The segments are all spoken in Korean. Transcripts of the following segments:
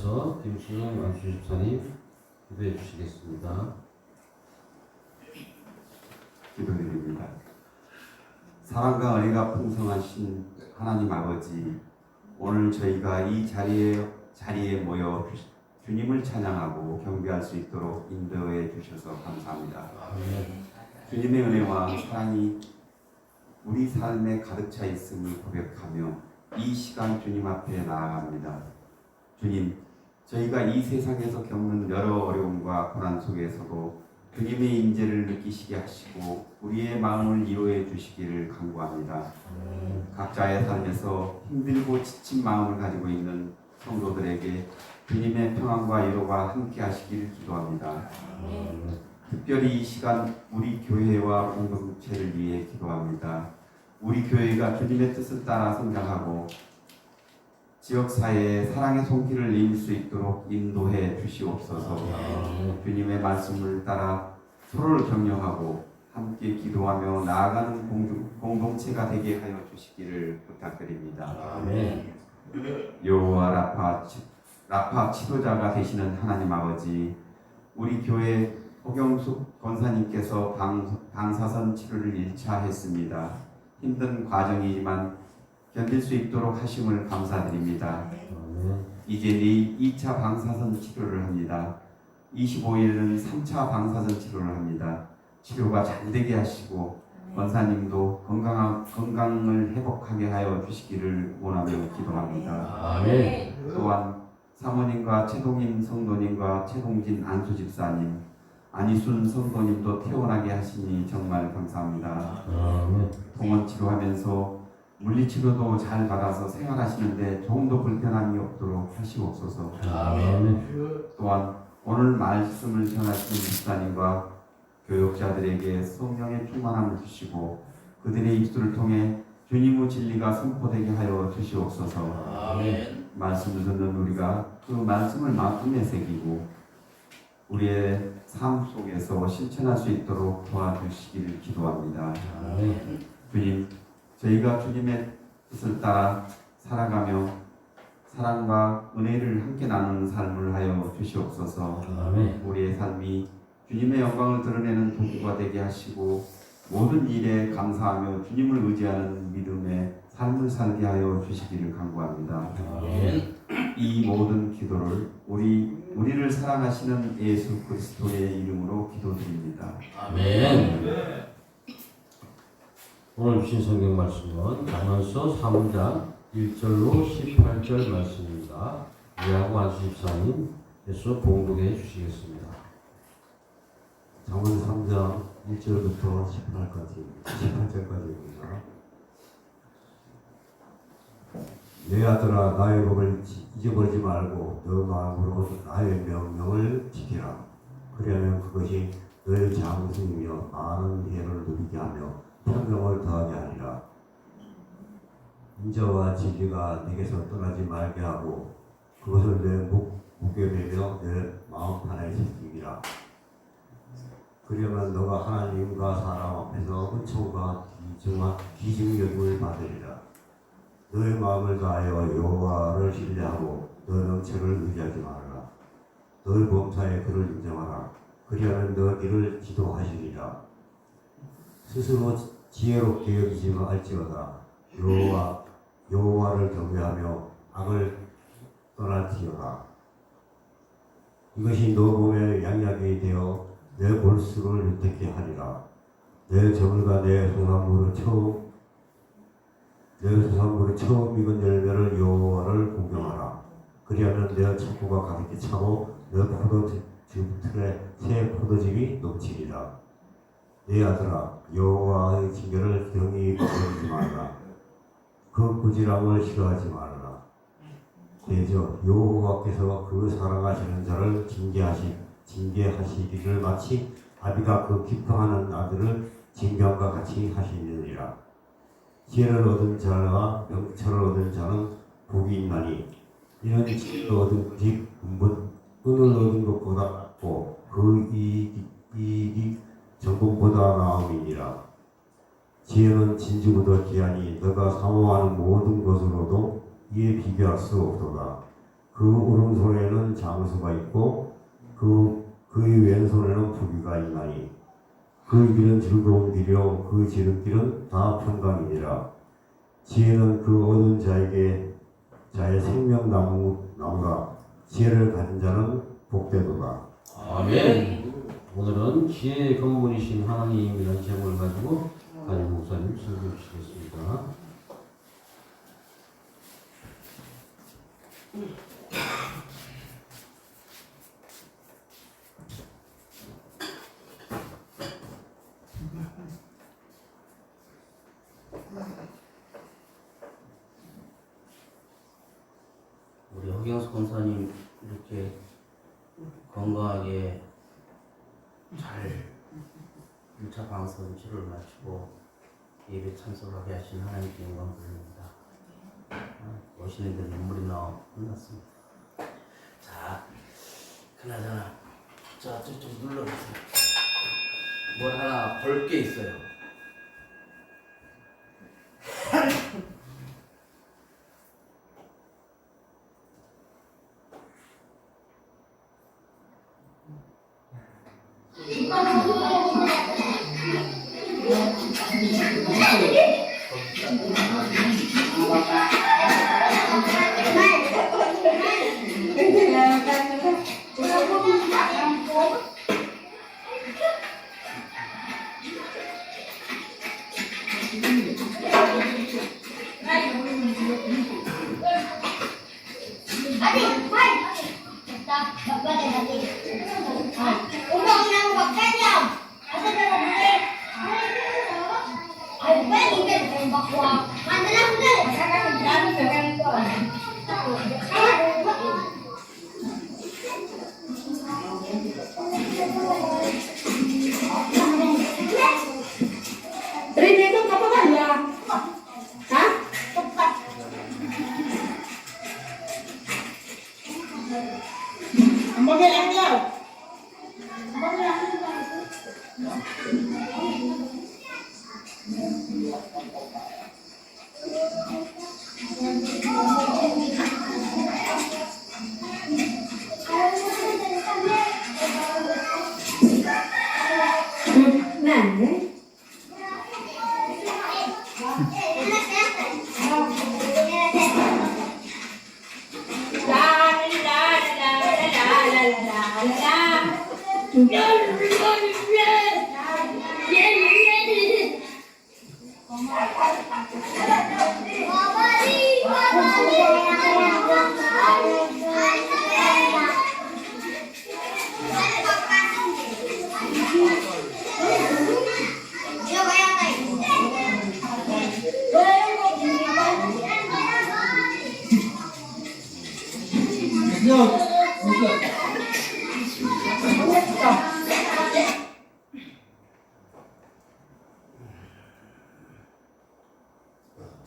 이어서 김수정 안수집사님 기도해 주시겠습니다. 기도드립니다. 사랑과 은혜가 풍성하신 하나님 아버지, 오늘 저희가 이 자리에 모여 주님을 찬양하고 경배할 수 있도록 인도해 주셔서 감사합니다. 주님의 은혜와 사랑이 우리 삶에 가득 차 있음을 고백하며 이 시간 주님 앞에 나아갑니다. 주님, 저희가 이 세상에서 겪는 여러 어려움과 고난 속에서도 주님의 인재를 느끼시게 하시고 우리의 마음을 위로해 주시기를 간구합니다. 각자의 삶에서 힘들고 지친 마음을 가지고 있는 성도들에게 주님의 평안과 위로가 함께 하시기를 기도합니다. 특별히 이 시간 우리 교회와 공동체를 위해 기도합니다. 우리 교회가 주님의 뜻을 따라 성장하고 지역사회에 사랑의 손길을 내밀 수 있도록 인도해 주시옵소서. 주님의 말씀을 따라 서로를 격려하고 함께 기도하며 나아가는 공동체가 되게 하여 주시기를 부탁드립니다. 여호와 라파 치료자가 되시는 하나님 아버지, 우리 교회 허경숙 권사님께서 방사선 치료를 1차 했습니다. 힘든 과정이지만 견딜 수 있도록 하심을 감사드립니다. 이제 내일 2차 방사선 치료를 합니다. 25일은 3차 방사선 치료를 합니다. 치료가 잘 되게 하시고 권사님도 건강을 회복하게 하여 주시기를 원하며 기도합니다. 또한 사모님과 최동임 성도님과 최동진 안수 집사님, 안희순 성도님도 퇴원하게 하시니 정말 감사합니다. 통원 치료하면서 물리치료도 잘 받아서 생활하시는데 조금도 불편함이 없도록 하시옵소서. 또한 오늘 말씀을 전하시는 집사님과 교역자들에게 성령의 충만함을 주시고 그들의 입술을 통해 주님의 진리가 선포되게 하여 주시옵소서. 말씀을 듣는 우리가 그 말씀을 마음에 새기고 우리의 삶 속에서 실천할 수 있도록 도와주시기를 기도합니다. 주님, 저희가 주님의 뜻을 따라 살아가며 사랑과 은혜를 함께 나누는 삶을 하여 주시옵소서. 우리의 삶이 주님의 영광을 드러내는 도구가 되게 하시고 모든 일에 감사하며 주님을 의지하는 믿음의 삶을 살게 하여 주시기를 간구합니다. 이 모든 기도를 우리를 사랑하시는 예수 그리스도의 이름으로 기도드립니다. 아멘. 오늘 주신 성경 말씀은 야고보서 3장 1절로 18절 말씀입니다. 이하고 안수 집사님께서 봉독해 주시겠습니다. 잠언 3장 1절부터 18절까지입니다. 내 아들아, 나의 법을 잊어버리지 말고 너 마음으로 나의 명령을 지키라. 그리하면 그것이 너의 장승이며 많은 해를 누리게 하며 평강을 더하게 하리라. 인자와 진리가 내게서 떠나지 말게 하고 그것을 내 목에 매며 내 마음판에 새기라. 그러면 너가 하나님과 사람 앞에서 은총과 기증여김을 받으리라. 너의 마음을 다하여 여호와를 신뢰하고 너의 명체를 의지하지 말아라. 너의 범사에 그를 인정하라. 그리하면 너 이를 지도하시리라. 스스로 지혜롭게 여기지 말지어다. 여호와를 경외하며 악을 떠날지어다. 이것이 너 몸에 양약이 되어 내 볼수를 윤택케 하리라. 내 저물과 내 소산물을 처음 익은 열매를 여호와를 공경하라. 그리하면 내 창고가 가득히 차고 내 포도즙 틀에 새 포도즙이 넘치리라. 내 아들아, 여호와의 징계를 경히 여기지 말라. 그 꾸지람을 싫어하지 말라. 대저 여호와께서 그 사랑하시는 자를 징계하시기를 마치 아비가 그 기뻐하는 아들을 징병과 같이 하시느니라. 지혜를 얻은 자와 명철을 얻은 자는 복이 있나니 이는 지혜를 얻은 집 은을 얻은 것보다 낫고 그 이익이 정금보다 나음이니라. 지혜는 진주보다 귀하니 너가 사모하는 모든 것으로도 이에 비교할 수 없도다. 그 오른손에는 장수가 있고 그의 왼손에는 부귀가 있나니 그 길은 즐거운 길이요 그 지름길은 다 평강이니라. 지혜는 그 얻은 자의 생명나무라. 지혜를 가진 자는 복되도다. 아멘. 오늘은 지혜의 근본이신 하나님이라는 제목을 가지고 담임 목사님 설교해 주시겠습니다. 우리 허경수 권사님 이렇게 건강하게 잘 1차 방송 치료를 마치고 예배 참석하게 하신 하나님께 영광 돌립니다. 오시는데 눈물이 나와 끝났습니다. 자, 그나저나 저쪽 좀 눌러주세요. 뭘 하나 볼 게 있어요.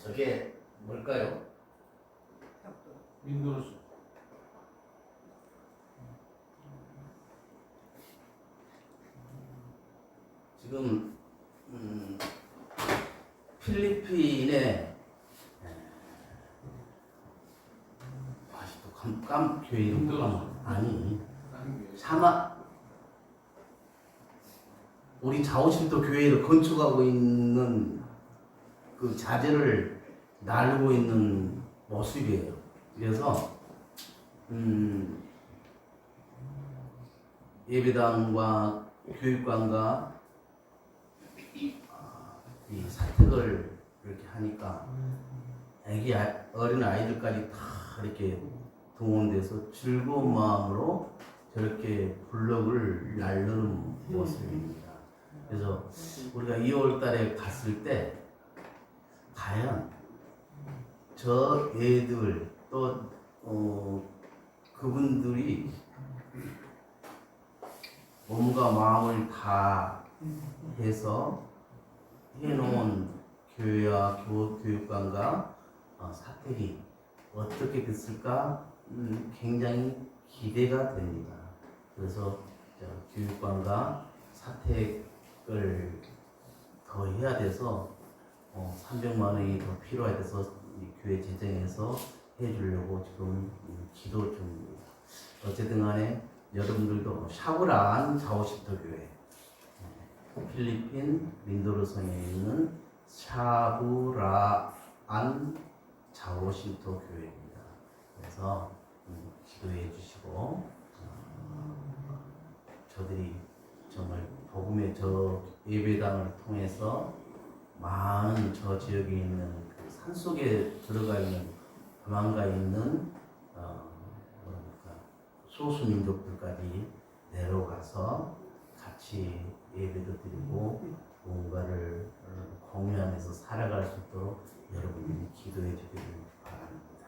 저게 뭘까요? 윈도우스. 지금 필리핀에 깜 교회 이름 아니 사마 우리 자오신도 교회를 건축하고 있는 그 자재를 나르고 있는 모습이에요. 그래서 예배당과 교육관과 이 사택을 이렇게 하니까 어린 아이들까지 다 이렇게 동원돼서 즐거운 마음으로 저렇게 블럭을 날르는 모습입니다. 그래서 우리가 2월 달에 갔을 때 과연 저 애들 또 그분들이 몸과 마음을 다 해서 해놓은 교회와 교육관과 사택이 어떻게 됐을까 굉장히 기대가 됩니다. 그래서 교육관과 사택을 더 해야 돼서 300만 원이 더 필요해서 교회 재정에서 해주려고 지금 기도 중입니다. 어쨌든 간에 여러분들도 샤브란 자오신토 교회, 필리핀 민도르성에 있는 샤브라안 자오신토 교회입니다. 그래서 기도해 주시고 저들이 정말 복음의 저 예배당을 통해서 많은 저 지역에 있는 그 산속에 들어가 있는 도망가 있는 소수 민족들까지 내려가서 같이 예배도 드리고 뭔가를 공유하면서 살아갈 수 있도록 여러분들이 기도해 주기를 바랍니다.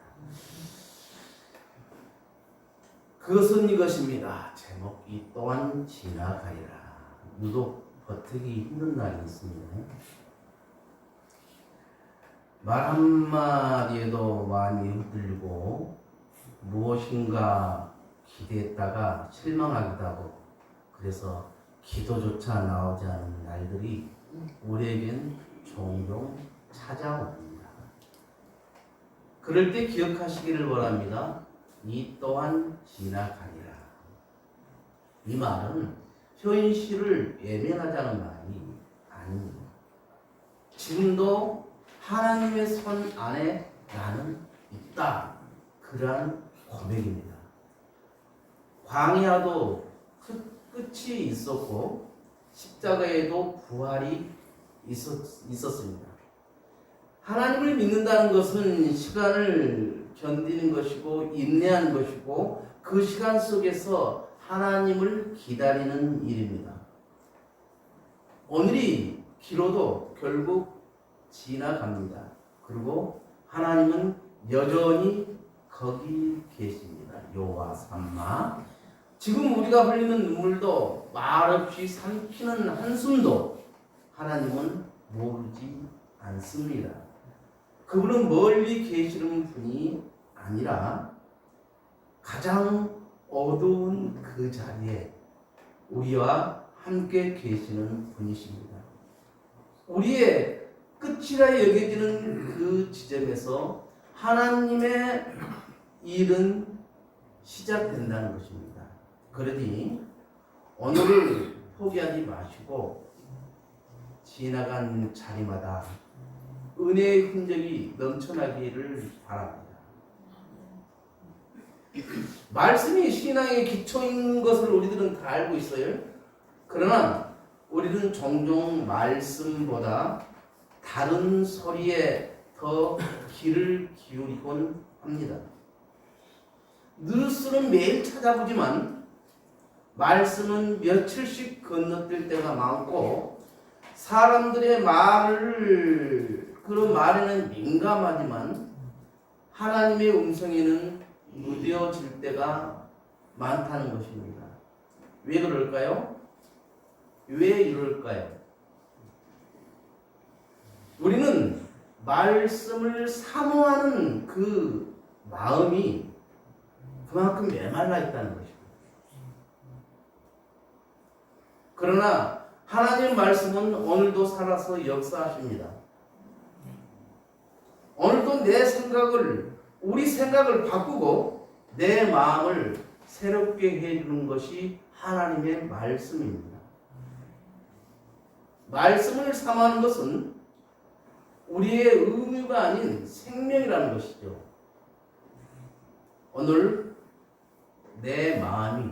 그것은 이것입니다. 제목이 또한 지나가리라. 유독 버티기 힘든 날이 있습니다. 말 한마디에도 많이 흔들리고 무엇인가 기대했다가 실망하기도 하고 그래서 기도조차 나오지 않은 날들이 우리에겐 종종 찾아옵니다. 그럴 때 기억하시기를 바랍니다. 이 또한 지나가리라. 이 말은 현실을 외면하자는 말이 아닙니다. 지금도 하나님의 손 안에 나는 있다. 그러한 고백입니다. 광야도 끝이 있었고 십자가에도 부활이 있었습니다. 하나님을 믿는다는 것은 시간을 견디는 것이고 인내하는 것이고 그 시간 속에서 하나님을 기다리는 일입니다. 오늘이 길어도 결국 지나갑니다. 그리고 하나님은 여전히 거기 계십니다. 여호와 삼마. 지금 우리가 흘리는 눈물도 말없이 삼키는 한숨도 하나님은 모르지 않습니다. 그분은 멀리 계시는 분이 아니라 가장 어두운 그 자리에 우리와 함께 계시는 분이십니다. 우리의 끝이라 여겨지는 그 지점에서 하나님의 일은 시작된다는 것입니다. 그러니 오늘을 포기하지 마시고 지나간 자리마다 은혜의 흔적이 넘쳐나기를 바랍니다. 말씀이 신앙의 기초인 것을 우리들은 다 알고 있어요. 그러나 우리는 종종 말씀보다 다른 소리에 더 귀를 기울이곤 합니다. 뉴스는 매일 찾아보지만 말씀은 며칠씩 건너뛸 때가 많고 사람들의 그런 말에는 민감하지만 하나님의 음성에는 무뎌질 때가 많다는 것입니다. 왜 그럴까요? 왜 이럴까요? 우리는 말씀을 사모하는 그 마음이 그만큼 메말라 있다는 것입니다. 그러나 하나님의 말씀은 오늘도 살아서 역사하십니다. 오늘도 우리 생각을 바꾸고 내 마음을 새롭게 해주는 것이 하나님의 말씀입니다. 말씀을 사모하는 것은 우리의 의무가 아닌 생명이라는 것이죠. 오늘 내 마음이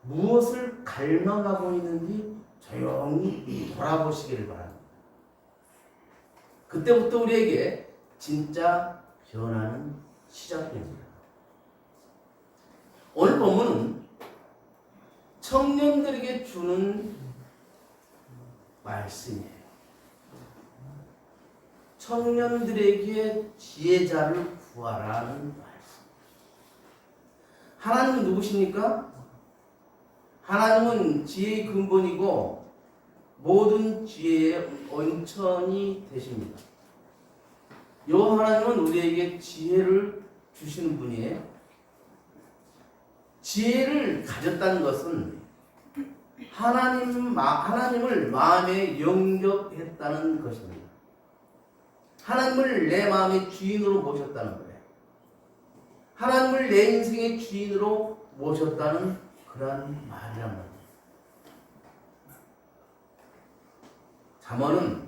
무엇을 갈망하고 있는지 조용히 돌아보시기를 바랍니다. 그때부터 우리에게 진짜 변화는 시작됩니다. 오늘 본문은 청년들에게 주는 말씀이에요. 청년들에게 지혜자를 구하라는 말씀. 하나님은 누구십니까? 하나님은 지혜의 근본이고 모든 지혜의 원천이 되십니다. 이 하나님은 우리에게 지혜를 주시는 분이에요. 지혜를 가졌다는 것은 하나님을 마음에 영접했다는 것입니다. 하나님을 내 마음의 주인으로 모셨다는 거예요. 하나님을 내 인생의 주인으로 모셨다는 그러한 말이란 말이에요. 잠언은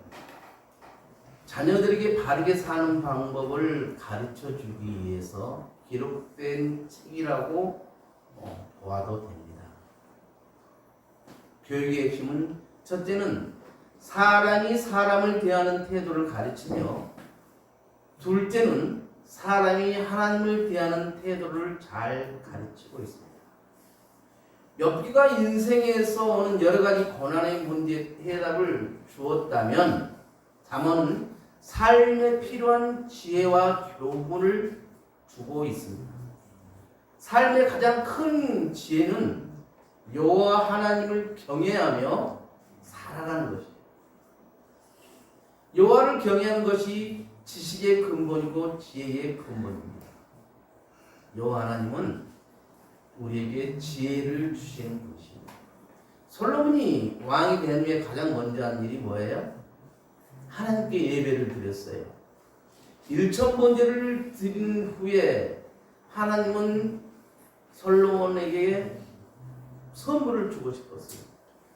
자녀들에게 바르게 사는 방법을 가르쳐 주기 위해서 기록된 책이라고 보아도 됩니다. 교육의 핵심은 첫째는 사람이 사람을 대하는 태도를 가르치며, 둘째는 사람이 하나님을 대하는 태도를 잘 가르치고 있습니다. 욥기가 인생에서 오는 여러 가지 고난의 문제에 해답을 주었다면, 잠언은 삶에 필요한 지혜와 교훈을 주고 있습니다. 삶의 가장 큰 지혜는 여호와 하나님을 경외하며 살아가는 것이에요. 여호와를 경외하는 것이 지식의 근본이고 지혜의 근본입니다. 여호와 하나님은 우리에게 지혜를 주시는 분이십니다. 솔로몬이 왕이 된 후에 가장 먼저 한 일이 뭐예요? 하나님께 예배를 드렸어요. 1,000번제를 드린 후에 하나님은 솔로몬에게 선물을 주고 싶었어요.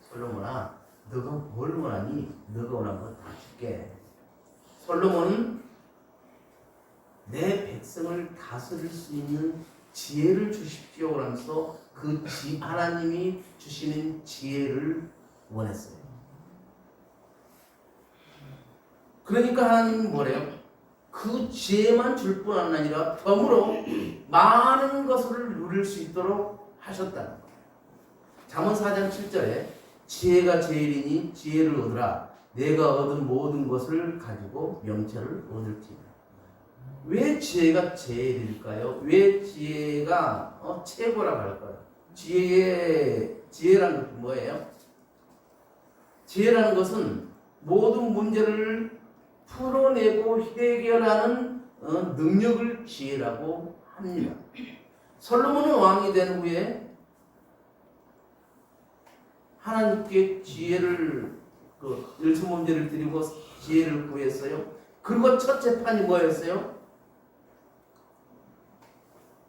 솔로몬아, 너가 뭘 원하니? 너가 원하는 거 다 줄게. 솔로몬은 내 백성을 다스릴 수 있는 지혜를 주십시오 그러면서 하나님이 주시는 지혜를 원했어요. 그러니까 하나님은 뭐래요? 그 지혜만 줄 뿐 아니라 덤으로 많은 것을 누릴 수 있도록 하셨다는 거예요. 잠언 4장 7절에 지혜가 제일이니 지혜를 얻으라. 내가 얻은 모든 것을 가지고 명철을 얻을지니라. 왜 지혜가 제일일까요? 왜 지혜가 최고라고 할까요? 지혜라는 것은 뭐예요? 지혜라는 것은 모든 문제를 풀어내고 해결하는 능력을 지혜라고 합니다. 솔로몬은 왕이 된 후에 하나님께 지혜를 1,000번제를 드리고 지혜를 구했어요. 그리고 첫 재판이 뭐였어요?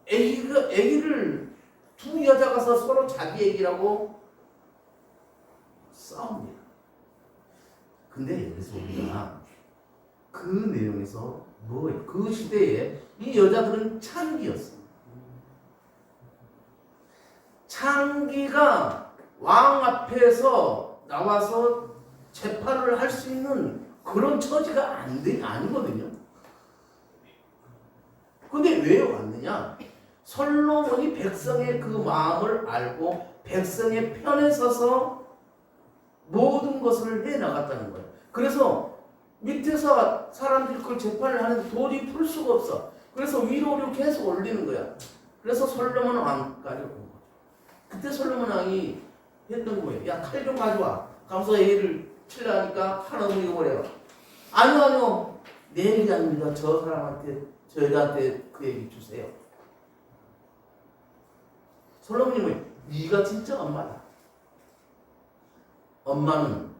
아기를 두 여자가 서로 자기 아기라고 싸웁니다. 근데 여기서 우리가 그 내용에서 그 시대에 이 여자들은 창기였어요. 창기가 왕 앞에서 나와서 재판을 할 수 있는 그런 처지가 아니거든요. 근데 왜 왔느냐? 솔로몬이 백성의 그 마음을 알고 백성의 편에 서서 모든 것을 해나갔다는 거예요. 그래서 밑에서 사람들이 그걸 재판을 하는데 도저히 풀 수가 없어. 그래서 위로 계속 올리는 거야. 그래서 솔로몬 왕까지 온 거죠. 그때 솔로몬 왕이 했던 거예요. 야, 칼 좀 가져와. 가면서 애를 치려니까 칼을 움직여버려요. 아니요. 내 얘기 아닙니다. 저 사람한테, 저 여자한테 그 얘기 주세요. 솔로몬이 뭐예요? 네가 진짜 엄마다. 엄마는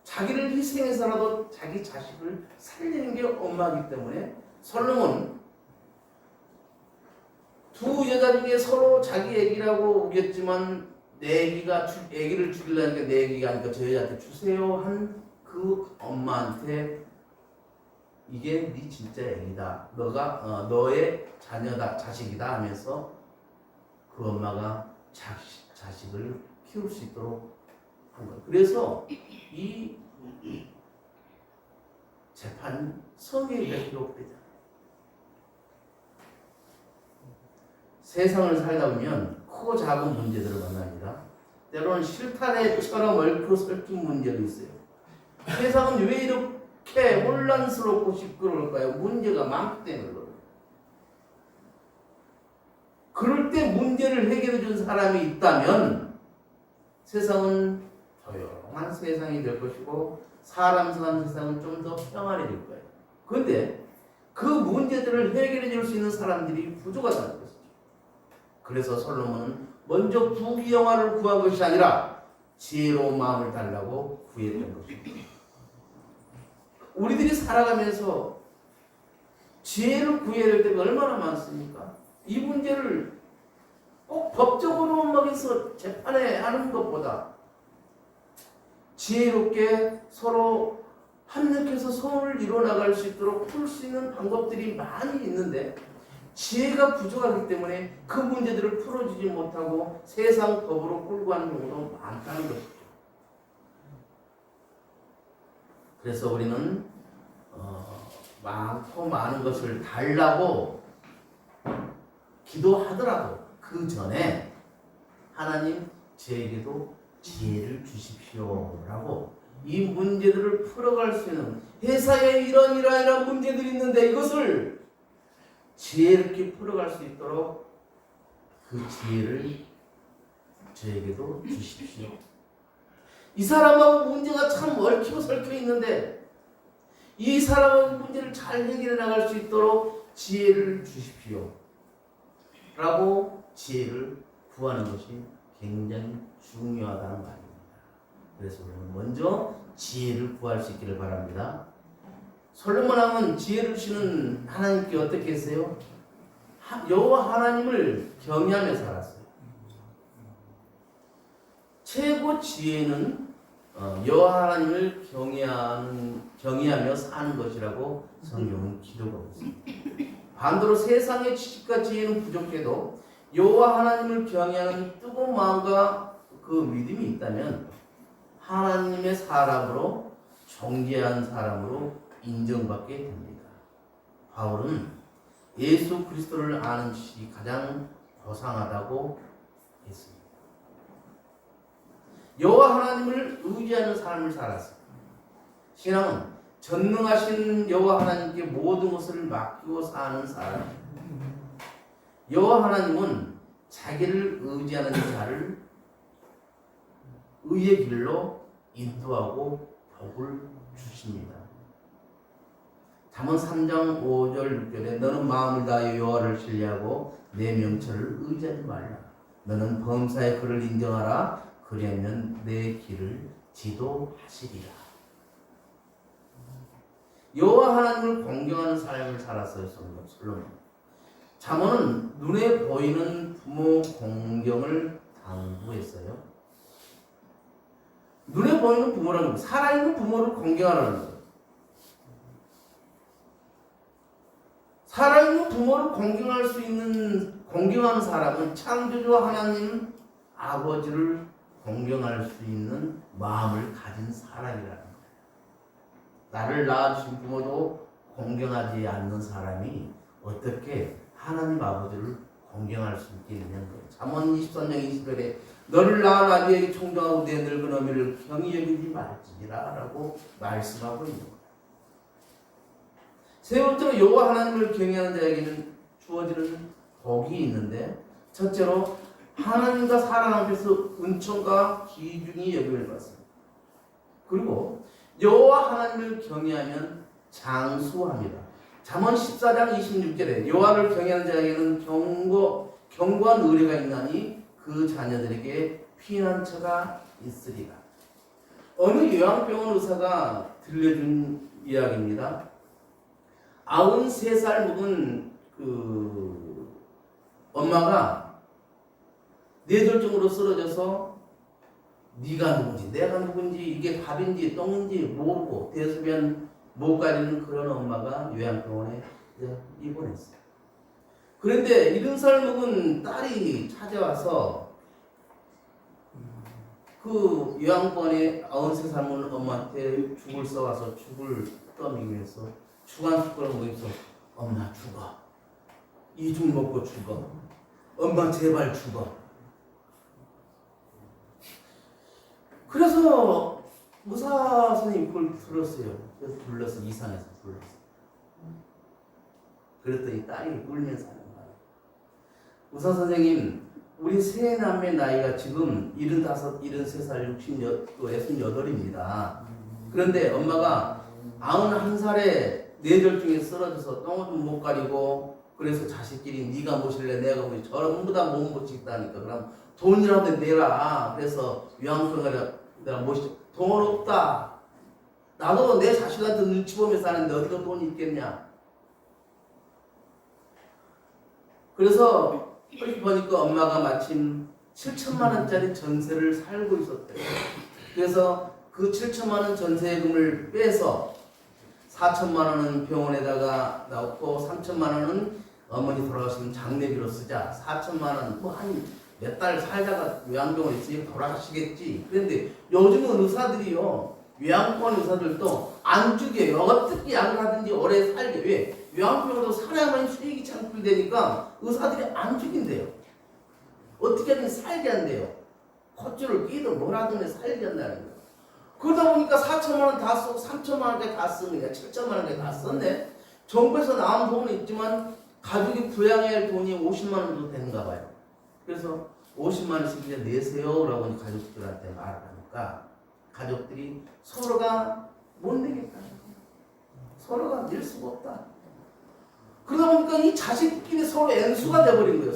자기를 희생해서라도 자기 자식을 살리는 게 엄마이기 때문에 솔로몬은 두 여자 중에 서로 자기 애기라고 우겼지만 내 애기를 죽이려니까 내 애기가 아니까 저 여자한테 주세요 한 그 엄마한테 이게 네 진짜 애기다. 너가 너의 자녀다, 자식이다 하면서 그 엄마가 자식을 키울 수 있도록 한 거예요. 그래서 이 재판 성경에 기록되잖아요. 세상을 살다 보면 크고 작은 문제들을 만납니다. 때로는 실타래처럼 얽혀 설킨 문제도 있어요. 세상은 왜 이렇게 혼란스럽고 시끄러울까요? 문제가 많기 때문에 그래요. 그럴 때 문제를 해결해 준 사람이 있다면 세상은 조용한 세상이 될 것이고 사람 사는 세상은 좀 더 평안해질 거예요. 그런데 그 문제들을 해결해 줄 수 있는 사람들이 부족하다는 것이죠. 그래서 솔로몬은 먼저 부귀영화를 구한 것이 아니라 지혜로운 마음을 달라고 구했던 것입니다. 우리들이 살아가면서 지혜를 구해야 될 때가 얼마나 많습니까? 이 문제를 꼭 법적으로 막 해서 재판에 하는 것보다 지혜롭게 서로 합력해서 소원을 이뤄나갈 수 있도록 풀 수 있는 방법들이 많이 있는데 지혜가 부족하기 때문에 그 문제들을 풀어주지 못하고 세상 법으로 끌고 가는 경우도 많다는 것이죠. 그래서 우리는 많고 많은 것을 달라고 기도하더라도 그 전에 하나님 저에게도 지혜를 주십시오라고 이 문제들을 풀어갈 수 있는 회사에 이런 문제들이 있는데 이것을 지혜롭게 풀어갈 수 있도록 그 지혜를 저에게도 주십시오. 이 사람하고 문제가 참 얽히고 설켜 있는데 이 사람하고 문제를 잘 해결해 나갈 수 있도록 지혜를 주십시오 라고 지혜를 구하는 것이 굉장히 중요하다는 말입니다. 그래서 우리는 먼저 지혜를 구할 수 있기를 바랍니다. 솔로몬 왕은 지혜를 주시는 하나님께 어떻게 했어요? 여호와 하나님을 경외하며 살았어요. 최고 지혜는 여호와 하나님을 경외하며 사는 것이라고 성경은 기록하고 있습니다. 반대로 세상의 지식과 지혜는 부족해도 여호와 하나님을 경외하는 뜨거운 마음과 그 믿음이 있다면 하나님의 사람으로 존귀한 사람으로 인정받게 됩니다. 바울은 예수 그리스도를 아는 것이 가장 고상하다고 했습니다. 여호와 하나님을 의지하는 삶을 살았습니다. 신앙은 전능하신 여호와 하나님께 모든 것을 맡기고 사는 사람입니다. 여호와 하나님은 자기를 의지하는 자를 의의 길로 인도하고 복을 주십니다. 잠언 3장 5절 6절에 너는 마음을 다하여 여호와를 신뢰하고 내 명철을 의지하지 말라. 너는 범사의 그를 인정하라. 그리하면 내 길을 지도하시리라. 여호와 하나님을 공경하는 삶을 살았어요. 솔로몬. 잠언은 눈에 보이는 부모 공경을 당부했어요. 눈에 보이는 부모라는 건 살아있는 부모를 공경하라는 거예요. 살아있는 부모를 공경할 수 있는 공경하는 사람은 창조주 하나님 아버지를 공경할 수 있는 마음을 가진 사람이라는 거예요. 나를 낳아주신 부모도 공경하지 않는 사람이 어떻게 하나님 아버지를 공경할 수 있겠냐는 거예요. 잠언 23장 20절에 너를 낳은 아비에게 총정하고 내 늙은 어미를 경히 여기지 말지니라 라고 말씀하고 있는 거예요. 세 번째로 여호와 하나님을 경외하는 자에게는 주어지는 복이 있는데 첫째로 하나님과 사람 앞에서 은총과 기중이 여김을 받습니다. 그리고 여호와 하나님을 경외하면 장수합니다. 잠언 14장 26절에 여호와를 경외하는 자에게는 견고한 의뢰가 있나니 그 자녀들에게 피난처가 있으리라. 어느 요양병원 의사가 들려준 이야기입니다. 93살 먹은 그 엄마가 뇌졸중으로 쓰러져서 네가 누군지 내가 누군지 이게 밥인지 똥인지 모르고 대소변 못 가리는 그런 엄마가 요양병원에 입원했어요. 그런데 70살 먹은 딸이 찾아와서 그 요양병원에 93살 먹은 엄마한테 죽을 써와서 죽을 떠먹이면서 죽 한 숟가락 먹으면서 엄마 죽어. 이 죽 먹고 죽어. 엄마 제발 죽어. 그래서 의사 선생님이 그걸 들었어요. 그래서 불러서 이상해서 불렀어요. 그랬더니 딸이 울면서 하는 거예요. 의사 선생님, 우리 세 남매 나이가 지금 75, 73살, 68입니다. 그런데 엄마가 91살에 뇌졸중에 쓰러져서 똥을 못 가리고 그래서 자식끼리 네가 모실래 내가 모실래 전부 다 못 모시겠다니까 그럼 돈이라도 내라. 그래서 요양병원에 내가 모시 돈 없다. 나도 내 자식한테 눈치 보며 사는데 어디가 돈이 있겠냐. 그래서 이렇게 보니까 엄마가 마침 7천만 원짜리 전세를 살고 있었대요. 그래서 그 7천만 원 전세금을 빼서 4천만 원은 병원에다가 넣고 3천만 원은 어머니 돌아가시면 장례비로 쓰자. 4천만 원 뭐 한 몇 달 살다가 요양병원에 있으니까 돌아가시겠지. 그런데 요즘은 의사들이요, 요양병원 의사들도 안 죽여요. 어떻게 약을 하든지 오래 살게. 왜? 요양병원도 살아야만 수익이 창출되니까 의사들이 안 죽인대요. 어떻게든 살게 한대요. 콧줄을 끼든 뭐라든 살게 한다는 거예요. 그러다 보니까 4천만 원 다 쓰고 3천만 원까지 다 쓰니까 7천만 원까지 다 썼네. 정부에서 나온 돈은 있지만 가족이 부양해야 할 돈이 50만 원 정도 되는가 봐요. 그래서 50만 원씩 이제 내세요 라고 가족들한테 말을 하니까 가족들이 서로가 못 내겠다. 서로가 낼 수가 없다. 그러다 보니까 이 자식끼리 서로 N수가 돼버린 거예요.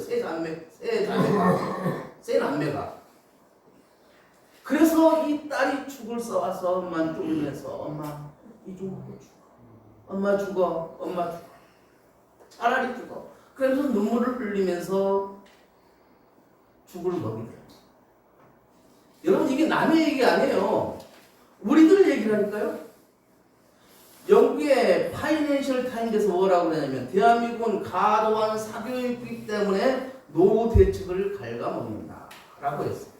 세 남매가. 그래서 이 딸이 죽을 써와서 엄마는 울면서 엄마 이중 먹고 죽어. 엄마 죽어. 엄마 죽어. 차라리 죽어. 그러면서 눈물을 흘리면서 죽을 먹이더라. 여러분 이게 남의 얘기 아니에요. 우리들 얘기라니까요. 영국의 파이낸셜 타임즈에서 뭐라고 그러냐면 대한민국은 과도한 사교육이기 때문에 노후 대책을 갉아먹는다 라고 했어요.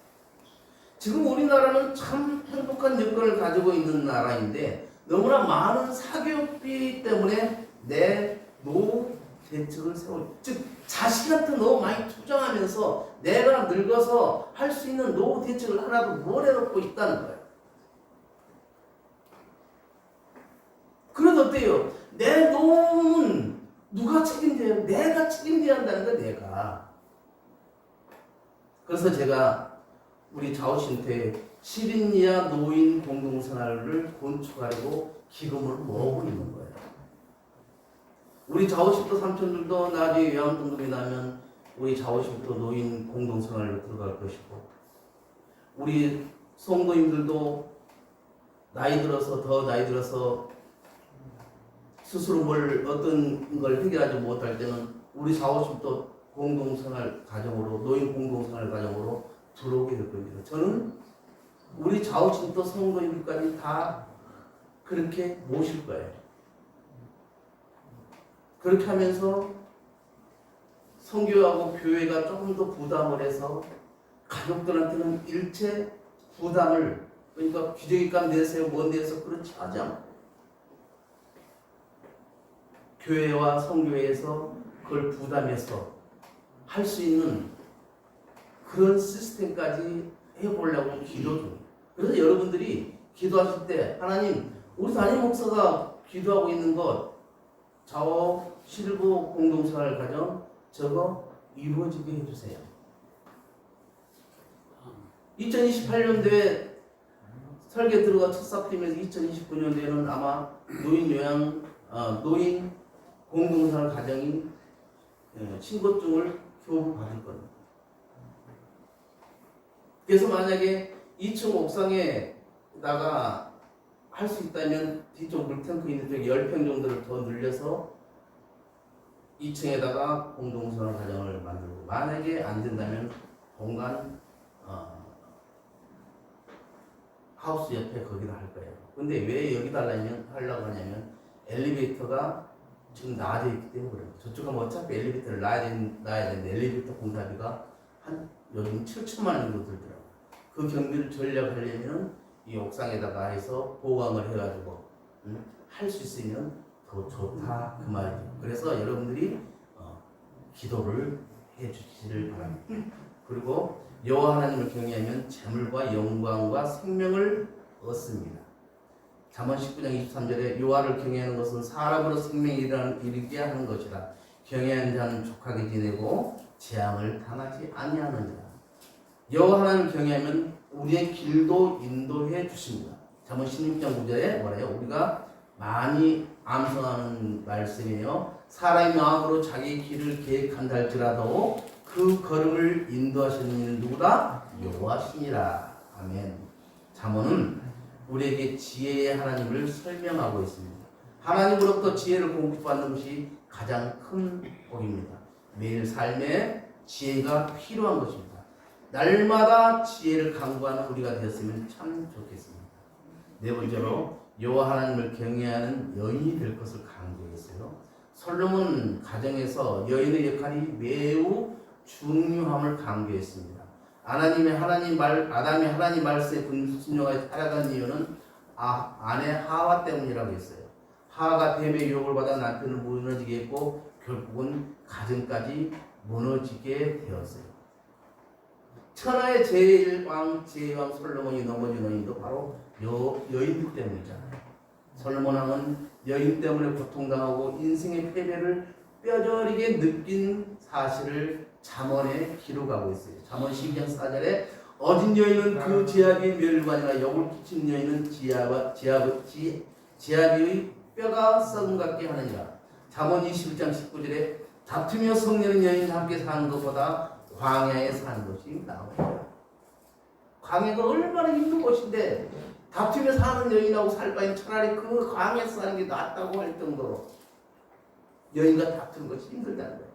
지금 우리나라는 참 행복한 여건을 가지고 있는 나라인데 너무나 많은 사교육비 때문에 내 노후 대책을 세워, 즉 자식한테 너무 많이 투정하면서 내가 늙어서 할 수 있는 노후 대책을 하나도 못 해놓고 있다는 거예요. 그래도 어때요? 내 노후는 누가 책임져요? 내가 책임져야 한다는 거예요. 내가. 그래서 제가 우리 좌우신태에 10인 이하 노인 공동생활을 건축하려고 기금을 모으고 있는 거예요. 우리 좌우십도 삼촌들도 나중에 요양등급이 나면 우리 좌우십도 노인 공동생활로 들어갈 것이고, 우리 성도님들도 나이 들어서 스스로 어떤 걸 해결하지 못할 때는 우리 좌우십도 공동생활 가정으로, 노인 공동생활 가정으로 들어오게 될 겁니다. 저는 우리 좌우십도 성도님들까지 다 그렇게 모실 거예요. 그렇게 하면서 선교하고 교회가 조금 더 부담을 해서 가족들한테는 일체 부담을, 그러니까 기저귀값 내세요, 뭔 내서 그렇지 하지 않고 교회와 선교회에서 그걸 부담해서 할 수 있는 그런 시스템까지 해보려고 기도 중이에요. 그래서 여러분들이 기도하실 때 하나님, 우리 담임 목사가 기도하고 있는 것 좌우 실부 공동생활 가정 저거 이루어지게 해주세요. 2028년도에 설계 들어가 첫 삽입에서 2029년도에는 아마 노인 공동생활 가정이 신고증을 교부받을 겁니다. 그래서 만약에 2층 옥상에다가 할 수 있다면 뒤쪽 물탱크 있는 쪽에 10평 정도를 더 늘려서 2층에다가 공동생활 가정을 만들고, 만약에 안 된다면 공간 하우스 옆에 거기다 할 거예요. 근데 왜 여기다 하려고 하냐면 엘리베이터가 지금 나와져 있기 때문에 그래요. 저쪽 가면 어차피 엘리베이터를 놔야 되는데 엘리베이터 공사비가 한 요즘 7천만 원 정도 들더라고요. 그 경비를 절약하려면 이 옥상에다가 해서 보강을 해가지고 할 수 있으면 더 좋다 그 말이죠. 그래서 여러분들이 기도를 해주시기를 바랍니다. 그리고 여호와 하나님을 경외하면 재물과 영광과 생명을 얻습니다. 잠언 19장 23절에 여호와를 경외하는 것은 사람으로 생명에 이르게 하는 것이라. 경외하는 자는 족하게 지내고 재앙을 당하지 아니하느니라. 여호와 하나님을 경외하면 우리의 길도 인도해 주십니다. 잠언 16장 9절에 뭐래요? 우리가 많이 암송하는 말씀이에요. 사람의 마음으로 자기 길을 계획한다 할지라도 그 걸음을 인도하시는 이는 누구다? 여호와시니라. 아멘. 잠언은 우리에게 지혜의 하나님을 설명하고 있습니다. 하나님으로부터 지혜를 공급받는 것이 가장 큰 복입니다. 매일 삶에 지혜가 필요한 것입니다. 날마다 지혜를 강구하는 우리가 되었으면 참 좋겠습니다. 네 번째로 여호와 하나님을 경외하는 여인이 될 것을 강조했어요. 솔로몬 가정에서 여인의 역할이 매우 중요함을 강조했습니다. 아담이 하나님 말씀에 불순종하여 살아간 이유는 아내 하와 때문이라고 했어요. 하와가 뱀의 유혹을 받아 남편을 무너지게 했고 결국은 가정까지 무너지게 되었어요. 천하의 제왕 솔로몬이 넘어진 원인도 바로 여인들 때문이잖아요. 솔로몬 왕은 여인 때문에 고통당하고 인생의 패배를 뼈저리게 느낀 사실을 잠언에 기록하고 있어요. 잠언 12장 4절에 어진 여인은 그 지아비의 멸관이나 역을 끼친 여인은 지아비의 뼈가 썩은 같게 하느니라. 잠언 21장 19절에 다투며 성내는 여인과 함께 사는 것보다 광야에 사는 것이 나옵니다. 광야가 얼마나 힘든 곳인데 다투며 사는 여인하고 살 바엔 차라리 그 광야에서 사는 게 낫다고 할 정도로 여인과 다투는 것이 힘들다는 거예요.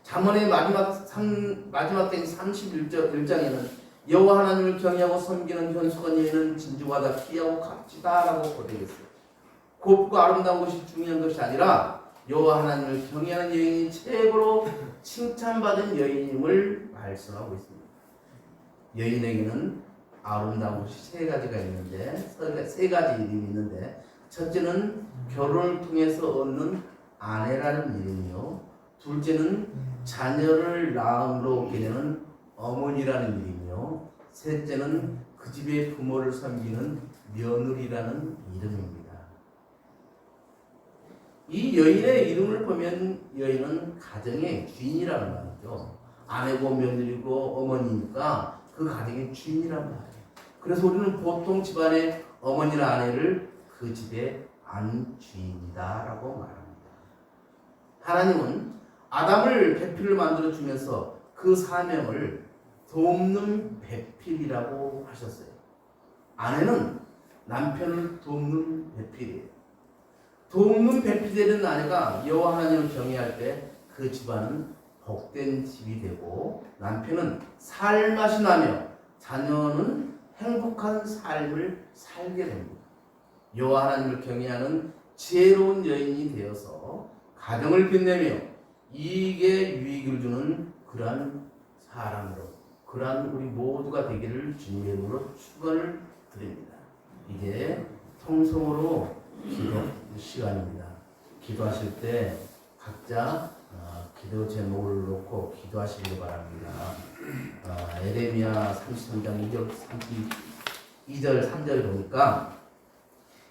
잠언의 마지막 된 31장에는 여호와 하나님을 경외하고 섬기는 현숙한 여인은 진주보다 귀하고 값지다라고 고백했어요. 곱고 아름다운 것이 중요한 것이 아니라 여호와 하나님을 경외하는 여인이 최고로 칭찬받은 여인임을 말씀하고 있습니다. 여인에게는 아름다운 것이 세 가지가 있는데 세 가지 이름이 있는데 첫째는 결혼을 통해서 얻는 아내라는 이름이요. 둘째는 자녀를 낳음으로 얻게 되는 어머니라는 이름이요. 셋째는 그 집의 부모를 섬기는 며느리라는 이름입니다. 이 여인의 이름을 보면 여인은 가정의 주인이라는 말이죠. 아내고 며느리고 어머니니까 그 가정의 주인이란 말이에요. 그래서 우리는 보통 집안의 어머니나 아내를 그 집의 안주인이다라고 말합니다. 하나님은 아담을 배필로 만들어 주면서 그 사명을 돕는 배필이라고 하셨어요. 아내는 남편을 돕는 배필이에요. 돕는 배필이 되는 아내가 여호와 하나님을 경외할 때 그 집안은 복된 집이 되고 남편은 살맛이 나며 자녀는 행복한 삶을 살게 됩니다. 여호와 하나님을 경외하는 지혜로운 여인이 되어서 가정을 빛내며 이익에 유익을 주는 그러한 사람으로 그러한 우리 모두가 되기를 주님의 이름으로 축원을 드립니다. 이제 통성으로 기도 시간입니다. 기도하실 때 각자 기도 제목을 놓고 기도하시기 바랍니다. 에레미야 33장 2절 3절 보니까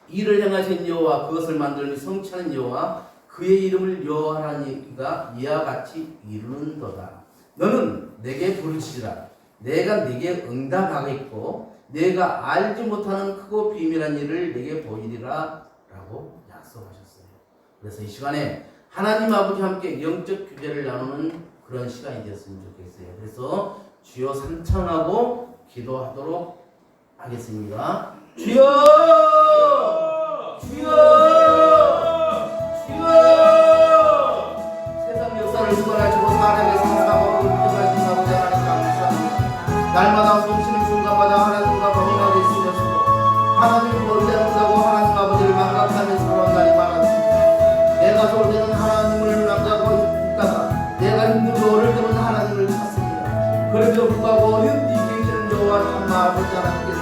이를 행하신 여호와 그것을 만드는 성취하는 여호와 그의 이름을 여호와 하나님과 이와 같이 이루는도다. 너는 내게 부르짖으라. 내가 네게 응답하겠고 내가 알지 못하는 크고 비밀한 일을 네게 보이리라 라고 약속하셨어요. 그래서 이 시간에 하나님 아버지와 함께 영적 교제를 나누는 그런 시간이 되었으면 좋겠어요. 그래서 주여 삼창하고 기도하도록 하겠습니다. 주여! 주여! 주여! 세상 역사를 주관하시고 사람의 살아가고 인정하신 아버지 하나님 감사합니다. 날마다 숨쉬는 순간마다 하나님과 범인하고 있으면서도 하나님을 멀지 않는다고 하나님 아버지를 망각하며 살아온 날이 많았습니다. 내가 좋을 때는 하나님을 남자고 있다가 내가 힘들고 어릴 때는 하나님을 찾습니다. 그럼에도 불구하고 어디 계시는 여호와 참 아버지 하나님께서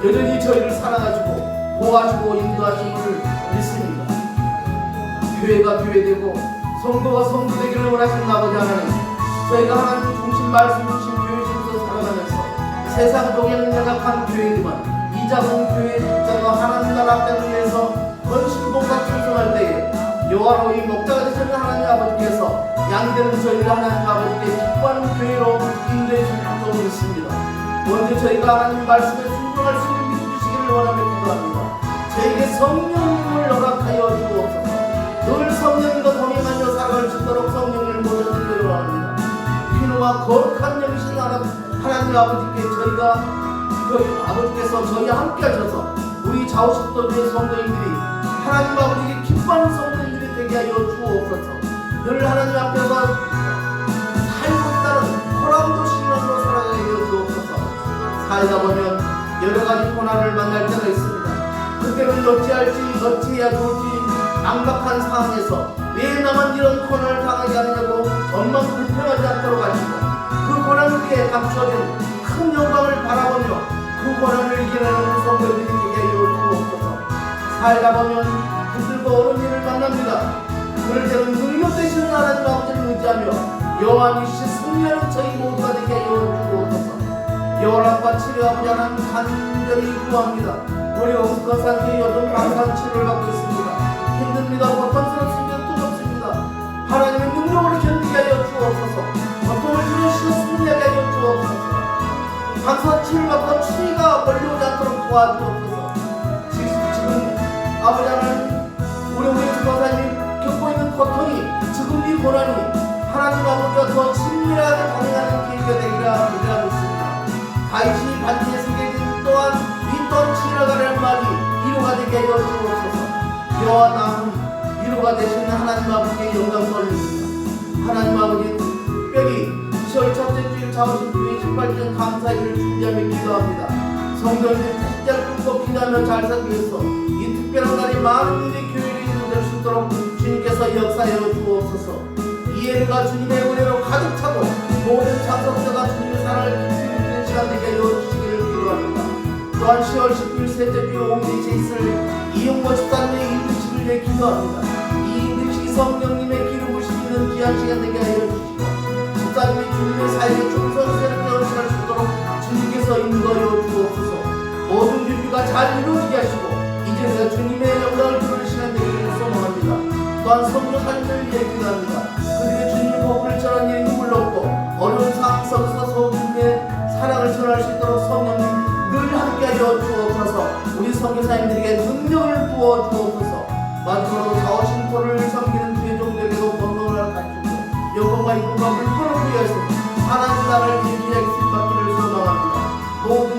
여전히 저희를 사랑하시고 보호하시고 인도하심을 믿습니다. 교회가 교회되고 성도가 성도 되기를 원하시는 아버지 하나님, 저희가 하나님 중심 말씀 주신 교회 중에서 살아가면서 세상 속에는 연약한 교회지만 이 작은 교회 숫자가 하나님 나라 앞에 위해서 헌신봉사 충성할 때에 여호와로 이 목자가 되시는 하나님 아버지께서 양되는 저희를 하나님 아버지께 기뻐하는 교회로 인도해 주실 줄 믿습니다. 먼저 저희가 하나님 말씀에 순종할 수 있는 믿음 주시기를 원하며 기도합니다. 저에게 성령님을 허락하여 주옵소서. 늘 성령님과 동행하며 살아갈 수 있도록 성령을 모셔드리기를 원합니다. 피노와 거룩한 영신 하나님 아버지께 저희 아버지께서 저희와 함께 하셔서 우리 좌우식도주의 성도인들이 하나님 아버지께 기뻐하는 성도인들이 되게 하여 주옵소서. 늘 하나님 앞에서 살다 보면 여러 가지 고난을 만날 때가 있습니다. 그때는 어찌할지 어찌해야 좋을지 막막한 상황에서 왜 나만 이런 고난을 당하게 하느냐고 엄만 불평하지 않도록 하시고 그 고난 위에 감춰진 큰 영광을 바라보며 그 고난을 이겨내는 성도들에게 이루어주옵소서. 살다 보면 힘들고 어려운 일을 만납니다. 그럴 때는 능력 되시는 하나님 아버지를 의지하며 여호와이시 승리하는 저희 모두가 되게 이루어주옵소서. 여호와과 치료하고자 하는 간절히 구합니다. 우리 옥수건산교회 요즘 방사선 치료를 받고 있습니다. 힘듭니다. 고통스럽습니다. 두렵습니다. 하나님의 능력으로 견디게 하여 주옵소서. 고통을 주시어 승리하게 하여 주옵소서. 방사선 치료를 받고 추위가 걸려오지 않도록 도와주옵소서. 지금 아버지 하나님 우리 옥수건사님이 겪고 있는 고통이 지금 이 고난이 하나님 아버지와 더 친밀하게 반응하는 계기가 되기라 기대하고 있습니다. 다윗이 반지에 새겨진 또한 이 떠치러가는 말이 위로가 되게 하여 주옵소서. 여호와 나는 위로가 되시는 하나님 아버지의 영광 돌립니다. 하나님 아버지 특별히 10월 첫째 주일 자오신 주의 18년 감사일을 준비하며 기도합니다. 성도님들 택자를 끊고 기도하며 잘 살기 위해서 이 특별한 날이 많은 분들의 교회를 이루어질 수 있도록 주님께서 역사하여 주옵소서. 이 예배가 주님의 은혜로 가득 차고 모든 참석자가 주님의 사랑을 깊이 느끼는 시간 되게 하여 주시기를 기도합니다. 또한 10월 19일 셋째 주일 옹리에 있을 이용권 집사님의 인등식을 위해 기도합니다. 이 인등식이 성령님의 기름 부으심이 있는 귀한 시간 되게 하여 주시고 집사님이 주님의 사역에 충성스럽게 헌신할 수 있도록 주님께서 인도하여 주옵소서. 모든 준비가 잘 이루어지게 하시고 이제 내가 주님의 영광을 부르는 시간 되기를 소망합니다. 또한 성도 사님을 위해 기도합니다. 그들의 주님의 복을 전하는 힘을 얻고 어려운 상황 속에서 성도님의 사랑을 전할 수 있도록 성령님 늘 함께하여 주옵소서. 우리 선교사님들에게 능력을 부어 주옵소서. 마지막으로 자오신 토를 섬기는 주의 종들에게도 권능을 갖추고 영광과 이쁨과 물건을 부여해서 하나님 나라를 예비하게 쓰임받기를 소망합니다. 모든